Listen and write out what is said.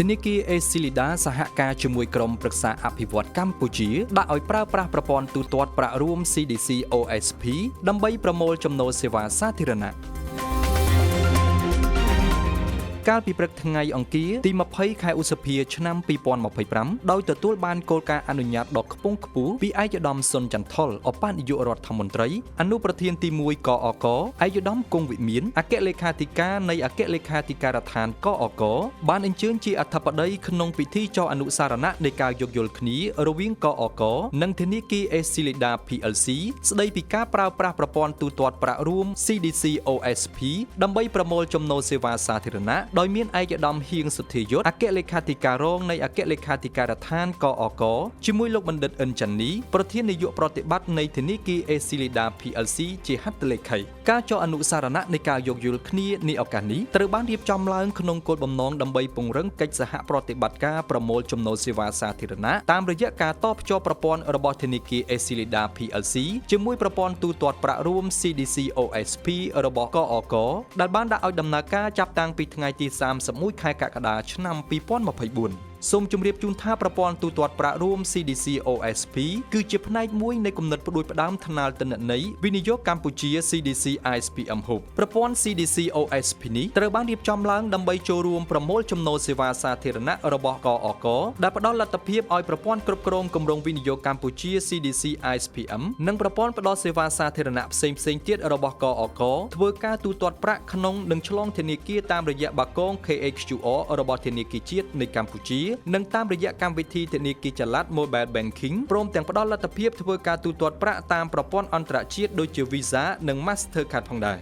ធនាគារ Acilida សហការជាមួយក្រុមប្រឹក្សាអភិវឌ្ឍន៍កម្ពុជាដាក់ឲ្យប្រើប្រាស់ប្រព័ន្ធទូទាត់ប្រាក់រួម CDC OSP ដើម្បីប្រមូលចំណូលសេវាសាធារណៈកាលពីព្រឹកថ្ងៃអង្គារទី20ខែឧសភាឆ្នាំ2025ដោយទទួលបានគោលការណ៍អនុញ្ញាតដ៏ខ្ពង់ខ្ពស់ពីឯកឧត្តមសុនចន្ទថុលឧបនាយករដ្ឋមន្ត្រីអនុប្រធានទី1កអកឯកឧត្តមគង់វិមានអគ្គលេខាធិការនៃអគ្គលេខាធិការដ្ឋានកអកបានអញ្ជើញជាអធិបតីក្នុងពិធីចុះអនុសារណៈនៃការយោគយល់គ្នារវាងកអកនិងធនាគារ Acilida PLC ស្ដីពីការប្រើប្រាស់ប្រព័ន្ធទូទាត់ប្រាក់រួម CDC OSP ដើម្បីប្រមូលចំណូលសេវាសាធារណៈដោយមានឯកឧត្តមហៀងសុធាយុទ្ធអគ្គលេខាធិការរងនៃអគ្គលេខាធិការដ្ឋានកអកជាមួយលោកបណ្ឌិតអិនចាន់នីប្រធាននាយកប្រតិបត្តិនៃធនាគារ Acilida PLC ជាហត្ថលេខីការចុះអនុសារណៈនៃការយោគយល់គ្នានាឱកាសនេះត្រូវបានរៀបចំឡើងក្នុងគោលបំណងដើម្បីពង្រឹងកិច្ចសហប្រតិបត្តិការប្រមូលចំណូលសេវាសាធារណៈតាមរយៈការតភ្ជាប់ប្រព័ន្ធរបស់ធនាគារ Acilida PLC ជាមួយប្រព័ន្ធទូទាត់ប្រាក់រួម CDC OSP របស់កអកដែលបានដាក់ឲ្យដំណើរការចាប់តាំងពីថ្ងៃទី31ខែកក្កដាឆ្នាំ2024សូមជម្រាបជូនថាប្រព័ន្ធទូទាត់ប្រាក់រួម CDC OSP គឺជាផ្នែកមួយនៃគំនិតផ្ដួចផ្ដើមថ្នាលទិន្នន័យវិនិយោគកម្ពុជា CDC ISPM Hub ប្រព័ន្ធ CDC OSP នេះត្រូវបានរៀបចំឡើងដើម្បីចូលរួមប្រមូលចំណូលសេវាសាធារណៈរបស់កអកដែលផ្ដល់លទ្ធភាពឲ្យប្រព័ន្ធគ្រប់គ្រងគម្រោងវិនិយោគកម្ពុជា CDC ISPM និងប្រព័ន្ធផ្ដល់សេវាសាធារណៈផ្សេងៗទៀតរបស់កអកធ្វើការទូទាត់ប្រាក់ក្នុងនិងឆ្លងធនាគារតាមរយៈបាគង KHQR របស់ធនាគារជាតិនៃកម្ពុជានិងតាមរយៈកម្មវិធីធនាគារចល័ត Mobile Banking ព្រមទាំងផ្ដល់លទ្ធភាពធ្វើការទូទាត់ប្រាក់តាមប្រព័ន្ធអន្តរជាតិដូចជា Visa និង Mastercard ផងដែរ